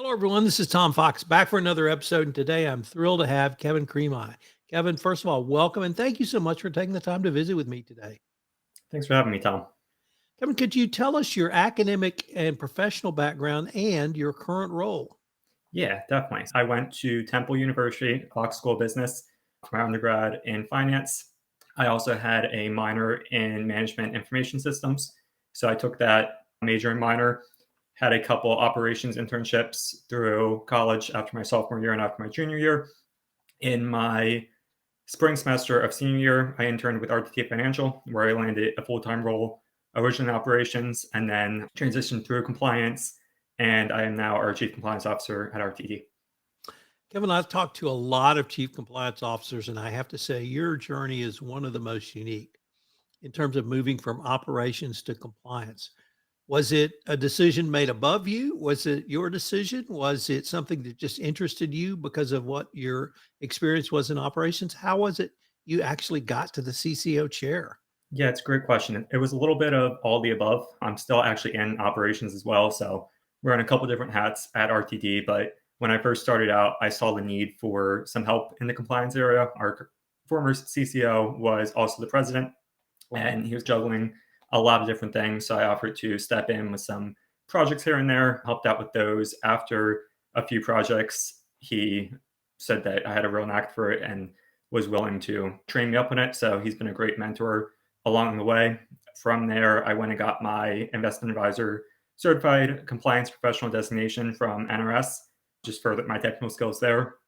Hello, everyone. This is Tom Fox back for another episode. And today I'm thrilled to have Kevin Cremi. Kevin, first of all, welcome and thank you so much for taking the time to visit with me today. Thanks for having me, Tom. Kevin, could you tell us your academic and professional background and your current role? Yeah, definitely. I went to Temple University, Fox School of Business, for my undergrad in finance. I also had a minor in management information systems. So I took that major and minor, had a couple operations internships through college after my sophomore year and after my junior year. In my spring semester of senior year, I interned with RTD Financial, where I landed a full-time role, originally in operations, and then transitioned through compliance. And I am now our Chief Compliance Officer at RTD. Kevin, I've talked to a lot of chief compliance officers, and I have to say your journey is one of the most unique in terms of moving from operations to compliance. Was it a decision made above you? Was it your decision? Was it something that just interested you because of what your experience was in operations? How was it you actually got to the CCO chair? Yeah, it's a great question. It was a little bit of all the above. I'm still actually in operations as well. So we're in a couple different hats at RTD. But when I first started out, I saw the need for some help in the compliance area. Our former CCO was also the president, and he was juggling a lot of different things. So I offered to step in with some projects here and there, helped out with those. After a few projects, he said that I had a real knack for it and was willing to train me up on it. So he's been a great mentor along the way. From there, I went and got my investment advisor certified compliance professional designation from NRS, just furthered my technical skills there.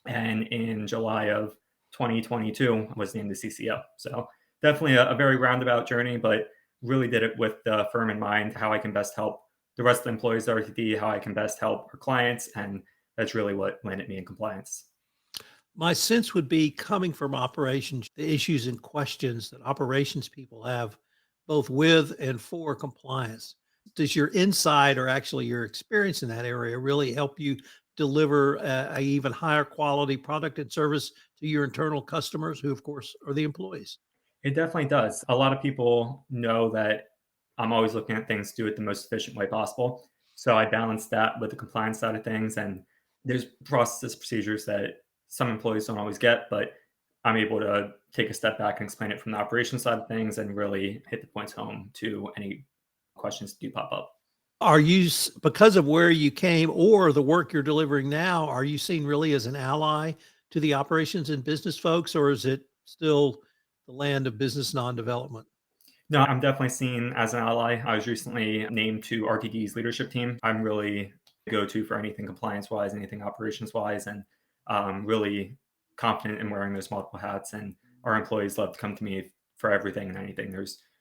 And in July of 2022 was named the CCO. So definitely a very roundabout journey, but really did it with the firm in mind, how I can best help the rest of the employees at RTD, how I can best help our clients. And that's really what landed me in compliance. My sense would be coming from operations, the issues and questions that operations people have, both with and for compliance. Does your insight or actually your experience in that area really help you deliver a even higher quality product and service to your internal customers, who, of course, are the employees? It definitely does. A lot of people know that I'm always looking at things to do it the most efficient way possible. So I balance that with the compliance side of things. And there's processes, procedures that some employees don't always get, but I'm able to take a step back and explain it from the operations side of things and really hit the points home to any questions that do pop up. Are you, because of where you came or the work you're delivering now, are you seen really as an ally to the operations and business folks, or is it still the land of business non-development? No, I'm definitely seen as an ally. I was recently named to RTD's leadership team. I'm really the go-to for anything compliance-wise, anything operations-wise, and really confident in wearing those multiple hats. And our employees love to come to me for everything and anything.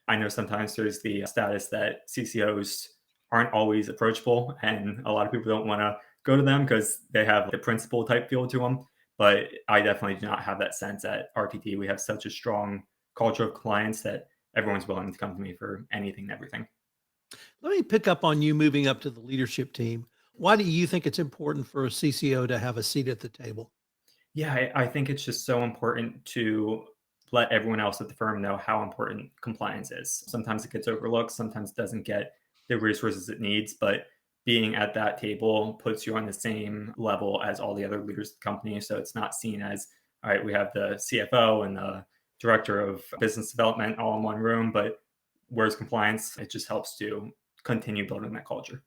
I know sometimes there's the status that CCOs aren't always approachable, and a lot of people don't want to go to them because they have the principal type feel to them. But I definitely do not have that sense at RTD. We have such a strong culture of compliance that everyone's willing to come to me for anything and everything. Let me pick up on you moving up to the leadership team. Why do you think it's important for a CCO to have a seat at the table? Yeah, I think it's just so important to let everyone else at the firm know how important compliance is. Sometimes it gets overlooked, sometimes it doesn't get the resources it needs, but being at that table puts you on the same level as all the other leaders of the company. So it's not seen as, all right, we have the CFO and the director of business development all in one room, but where's compliance? It just helps to continue building that culture.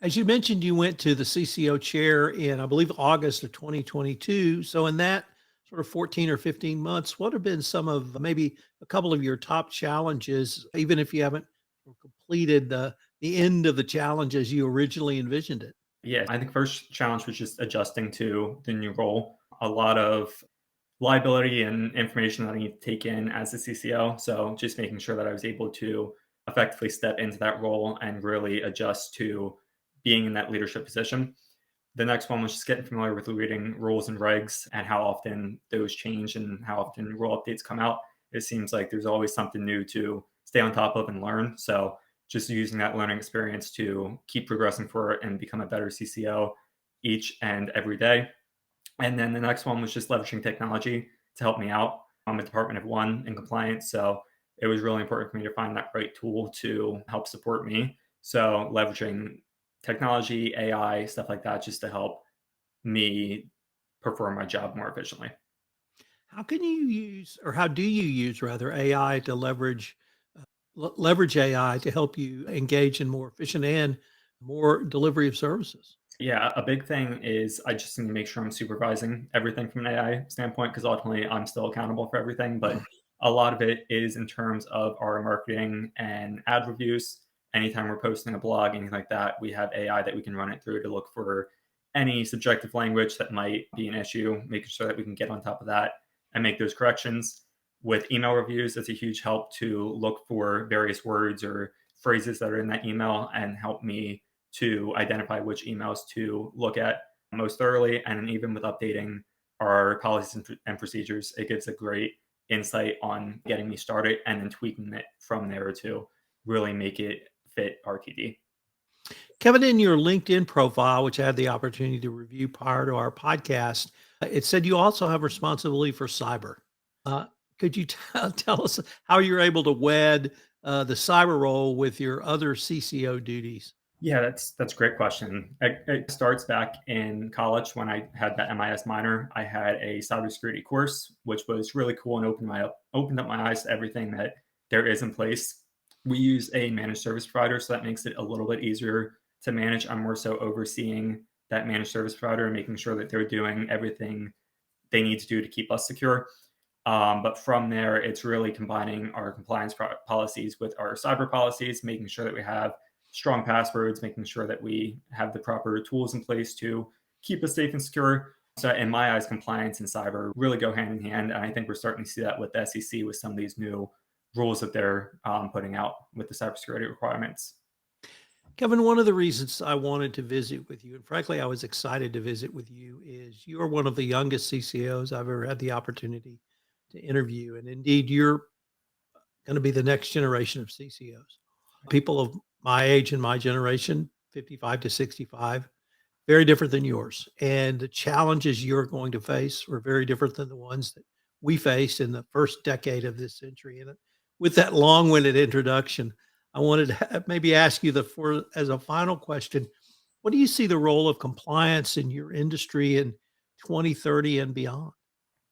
As you mentioned, you went to the CCO chair in, I believe, August of 2022. So, in that sort of 14 or 15 months, what have been some of maybe a couple of your top challenges, even if you haven't completed the end of the challenge as you originally envisioned it? Yeah, I think first challenge was just adjusting to the new role. A lot of liability and information that I need to take in as a CCO. So just making sure that I was able to effectively step into that role and really adjust to being in that leadership position. The next one was just getting familiar with reading rules and regs and how often those change and how often rule updates come out. It seems like there's always something new to stay on top of and learn. So just using that learning experience to keep progressing for it and become a better CCO each and every day. And then the next one was just leveraging technology to help me out. I'm a department of one in compliance. So it was really important for me to find that right tool to help support me. So leveraging technology, AI, stuff like that, just to help me perform my job more efficiently. How can you use, or how do you use rather, AI to leverage AI to help you engage in more efficient and more delivery of services? Yeah, a big thing is I just need to make sure I'm supervising everything from an AI standpoint because ultimately I'm still accountable for everything. But a lot of it is in terms of our marketing and ad reviews. Anytime we're posting a blog, anything like that, we have AI that we can run it through to look for any subjective language that might be an issue, making sure that we can get on top of that and make those corrections. With email reviews, it's a huge help to look for various words or phrases that are in that email and help me to identify which emails to look at most thoroughly. And even with updating our policies and procedures, it gives a great insight on getting me started and then tweaking it from there to really make it fit RTD. Kevin, in your LinkedIn profile, which I had the opportunity to review prior to our podcast, it said you also have responsibility for cyber. Uh, could you tell us how you're able to wed the cyber role with your other CCO duties? Yeah, that's a great question. It starts back in college when I had that MIS minor. I had a cybersecurity course, which was really cool and opened up my eyes to everything that there is in place. We use a managed service provider, so that makes it a little bit easier to manage. I'm more so overseeing that managed service provider and making sure that they're doing everything they need to do to keep us secure. But from there, it's really combining our compliance policies with our cyber policies, making sure that we have strong passwords, making sure that we have the proper tools in place to keep us safe and secure. So, in my eyes, compliance and cyber really go hand in hand. And I think we're starting to see that with the SEC with some of these new rules that they're putting out with the cybersecurity requirements. Kevin, one of the reasons I wanted to visit with you, and frankly, I was excited to visit with you, is you are one of the youngest CCOs I've ever had the opportunity to interview. And indeed, you're going to be the next generation of CCOs. People of my age and my generation, 55 to 65, very different than yours. And the challenges you're going to face are very different than the ones that we faced in the first decade of this century. And with that long-winded introduction, I wanted to maybe ask you as a final question, what do you see the role of compliance in your industry in 2030 and beyond?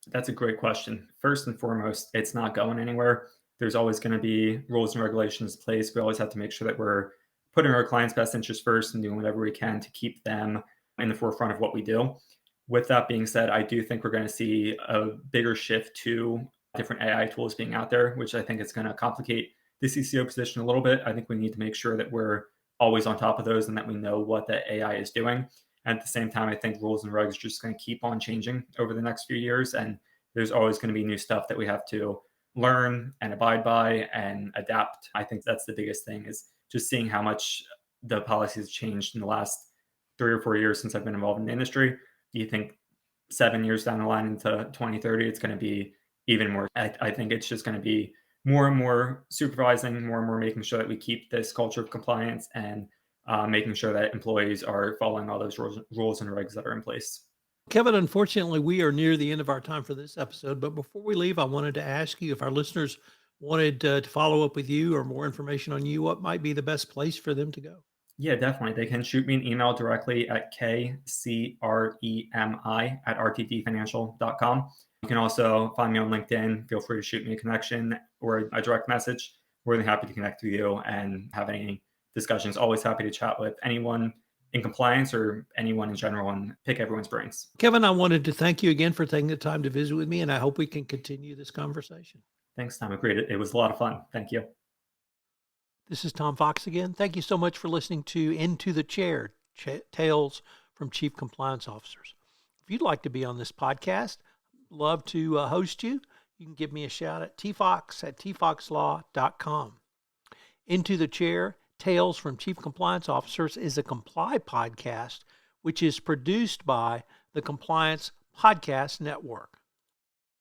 That's a great question. First and foremost, it's not going anywhere. There's always going to be rules and regulations in place. We always have to make sure that we're putting our clients' best interests first and doing whatever we can to keep them in the forefront of what we do. With that being said, I do think we're going to see a bigger shift to different AI tools being out there, which I think is going to complicate the CCO position a little bit. I think we need to make sure that we're always on top of those and that we know what the AI is doing. And at the same time, I think rules and regs are just going to keep on changing over the next few years. And there's always going to be new stuff that we have to learn and abide by and adapt. I think that's the biggest thing is just seeing how much the policies changed in the last 3 or 4 years since I've been involved in the industry. Do you think 7 years down the line into 2030, it's going to be even more? I think it's just going to be more and more supervising, more and more making sure that we keep this culture of compliance and making sure that employees are following all those rules and regs that are in place. Kevin, unfortunately, we are near the end of our time for this episode. But before we leave, I wanted to ask you if our listeners wanted to follow up with you or more information on you, what might be the best place for them to go? Yeah, definitely. They can shoot me an email directly at kcremi@rtdfinancial.com. You can also find me on LinkedIn. Feel free to shoot me a connection or a direct message. We're really happy to connect with you and have any discussions. Always happy to chat with anyone in compliance or anyone in general and pick everyone's brains. Kevin, I wanted to thank you again for taking the time to visit with me, and I hope we can continue this conversation. Thanks, Tom. Agreed. It was a lot of fun. Thank you. This is Tom Fox again. Thank you so much for listening to Into the Chair, Tales from Chief Compliance Officers. If you'd like to be on this podcast, love to host you. You can give me a shout at tfox@tfoxlaw.com. Into the Chair, Tales from Chief Compliance Officers is a Comply podcast, which is produced by the Compliance Podcast Network.